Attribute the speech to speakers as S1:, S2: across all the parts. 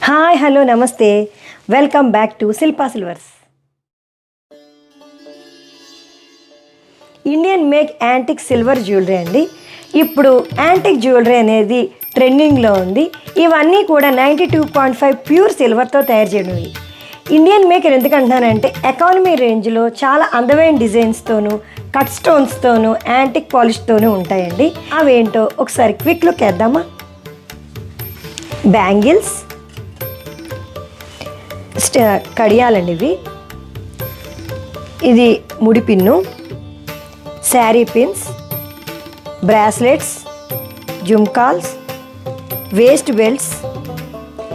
S1: Hi hello నమస్తే, welcome back to Shilpa silvers. Indian make antique silver jewellery అండి. ఇప్పుడు antique jewellery అనేది ట్రెండింగ్లో ఉంది. ఇవన్నీ కూడా 92.5 ప్యూర్ సిల్వర్తో తయారు చేయడం. ఇండియన్ మేక్ ఎందుకంటున్నానంటే ఎకానమీ రేంజ్లో చాలా అందమైన డిజైన్స్తోనూ కట్ స్టోన్స్తోనూ యాంటిక్ పాలిష్తోనూ ఉంటాయండి. అవేంటో ఒకసారి క్విక్ లుక్ వేద్దామా. బ్యాంగిల్స్, కడియాలండి ఇవి. ఇది ముడి పిన్ను, శారీ పిన్స్, బ్రాస్లెట్స్, జుమ్కాల్స్, waist belts,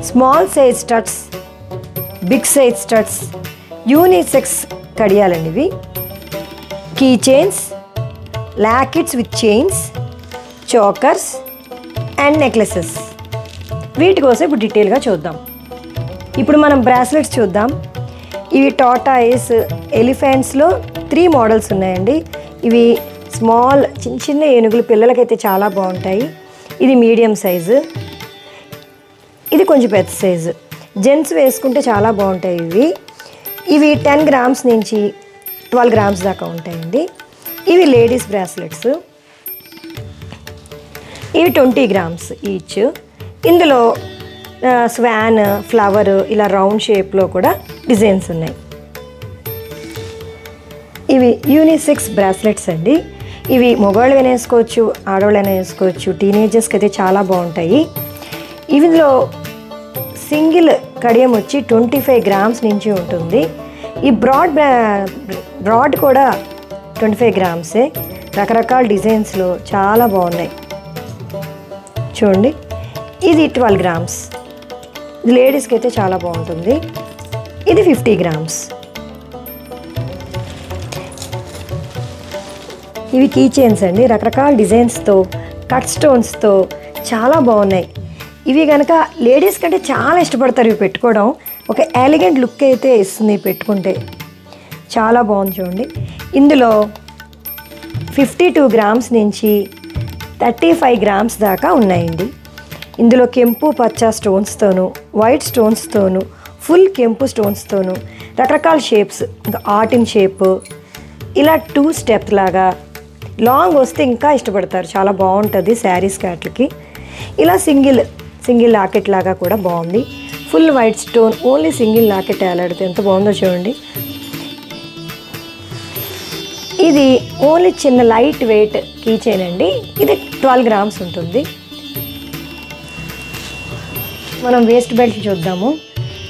S1: small size studs, big size studs, unisex కడియాలండి ఇవి. Key chains, lockets with chains, chokers and necklaces. వీటి కోసం ఇప్పుడు డీటెయిల్గా చూద్దాం. ఇప్పుడు మనం బ్రాస్లెట్స్ చూద్దాం. ఇవి టాటాయిస్ ఎలిఫెంట్స్లో 3 మోడల్స్ ఉన్నాయండి. ఇవి స్మాల్ చిన్న చిన్న ఏనుగులు పిల్లలకైతే చాలా బాగుంటాయి. ఇది మీడియం సైజు, ఇది కొంచెం పెద్ద సైజు. జెంట్స్ వేసుకుంటే చాలా బాగుంటాయి. ఇవి 10 గ్రామ్స్ నుంచి 12 గ్రామ్స్ దాకా ఉంటాయండి. ఇవి లేడీస్ బ్రాస్లెట్స్. ఇవి 20 గ్రామ్స్ ఈచ్. ఇందులో స్వాన్, ఫ్లవర్, ఇలా రౌండ్ షేప్లో కూడా డిజైన్స్ ఉన్నాయి. ఇవి యూనిసెక్స్ బ్రాస్లెట్స్ అండి. ఇవి మగవాళ్ళు వేసుకోవచ్చు, ఆడవాళ్ళైనా వేసుకోవచ్చు. టీనేజర్స్కి అయితే చాలా బాగుంటాయి. ఇందులో సింగిల్ కడియం వచ్చి 25 గ్రామ్స్ నుంచి ఉంటుంది. ఈ బ్రాడ్ కూడా 25 గ్రామ్సే. రకరకాల డిజైన్స్లో చాలా బాగున్నాయి చూడండి. ఇది 12 గ్రామ్స్. ఇది లేడీస్కి అయితే చాలా బాగుంటుంది. ఇది 50 గ్రామ్స్. ఇవి కీ చైన్స్ అండి, రకరకాల డిజైన్స్తో కట్ స్టోన్స్తో చాలా బాగున్నాయి. ఇవి కనుక లేడీస్ కంటే చాలా ఇష్టపడతారు ఇవి పెట్టుకోవడం. ఒక ఎలిగెంట్ లుక్ అయితే ఇస్తుంది పెట్టుకుంటే. చాలా బాగుంది చూడండి. ఇందులో 52 గ్రామ్స్ నుంచి 35 గ్రామ్స్ దాకా ఉన్నాయండి. ఇందులో కెంపు పచ్చ స్టోన్స్తోనూ, వైట్ స్టోన్స్తోనూ, ఫుల్ కెంపు స్టోన్స్తోనూ, రకరకాల షేప్స్, ఇంకా ఆర్టిన్ షేప్, ఇలా 2 స్టెప్ లాగా లాంగ్ వస్తే ఇంకా ఇష్టపడతారు. చాలా బాగుంటుంది శారీస్ వాటికి. ఇలా సింగిల్ లాకెట్ లాగా కూడా బాగుంది. Full white stone, only single locket వేలాడితే ఎంత బాగుందో చూడండి. ఇది ఓన్లీ చిన్న లైట్ వెయిట్ కీ చైన్ అండి. ఇది 12 గ్రామ్స్ ఉంటుంది. మనం వేస్ట్ బెల్ట్ చూద్దాము.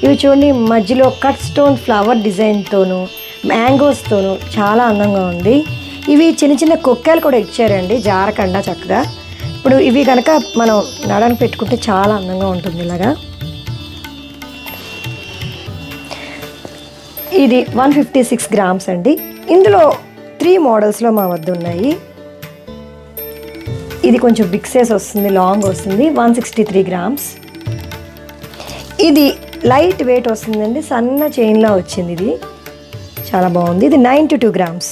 S1: ఇవి చూడండి, మధ్యలో కట్ స్టోన్ ఫ్లవర్ డిజైన్తోనూ మ్యాంగోస్తోనూ చాలా అందంగా ఉంది. ఇవి చిన్న చిన్న కొక్కేలు కూడా ఇచ్చారండి, జారకుండా చక్కగా. ఇప్పుడు ఇవి కనుక మనం నడని పెట్టుకుంటే చాలా అందంగా ఉంటుంది ఇలాగా. ఇది 156 గ్రామ్స్ అండి. ఇందులో 3 మోడల్స్లో మా వద్ద ఉన్నాయి. ఇది కొంచెం బిగ్ సైజ్ వస్తుంది, లాంగ్ వస్తుంది, 163 గ్రామ్స్. ఇది లైట్ వెయిట్ వస్తుందండి, సన్న చైన్లా వచ్చింది. ఇది చాలా బాగుంది. ఇది 92 గ్రామ్స్.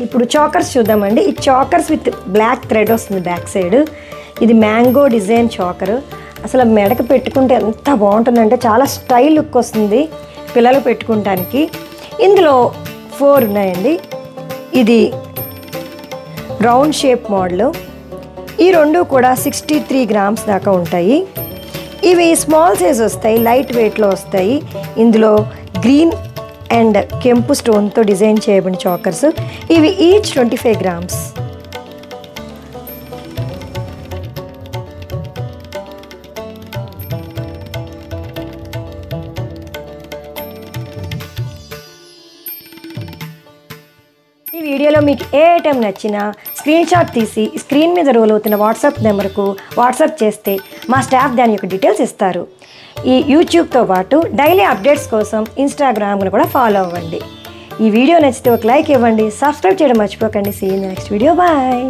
S1: ఇప్పుడు చాకర్స్ చూద్దామండి. ఈ చాకర్స్ విత్ బ్లాక్ థ్రెడ్ వస్తుంది బ్యాక్ సైడ్. ఇది మ్యాంగో డిజైన్ చాకర్. అసలు మెడకు పెట్టుకుంటే ఎంత బాగుంటుందంటే చాలా స్టైల్ లుక్ వస్తుంది పిల్లలు పెట్టుకుంటానికి. ఇందులో 4 ఉన్నాయండి. ఇది రౌండ్ షేప్ మోడల్. ఈ 2 కూడా 63 గ్రామ్స్ దాకా ఉంటాయి. ఇవి స్మాల్ సైజ్ వస్తాయి, లైట్ వెయిట్లో వస్తాయి. ఇందులో గ్రీన్ అండ్ కెంపు స్టోన్తో డిజైన్ చేయబడిన చాకర్స్. ఇవి ఈచ్ 25 గ్రామ్స్. ఈ వీడియోలో మీకు ఏ ఐటెం నచ్చినా స్క్రీన్ షాట్ తీసి స్క్రీన్ మీద రోల్ అవుతున్న వాట్సాప్ నెంబర్కు వాట్సాప్ చేస్తే మా స్టాఫ్ దాని యొక్క డీటెయిల్స్ ఇస్తారు. ఈ యూట్యూబ్తో పాటు డైలీ అప్డేట్స్ కోసం ఇన్స్టాగ్రామ్ను కూడా ఫాలో అవ్వండి. ఈ వీడియో నచ్చితే ఒక లైక్ ఇవ్వండి, సబ్స్క్రైబ్ చేయడం మర్చిపోకండి. See you in the next video. Bye.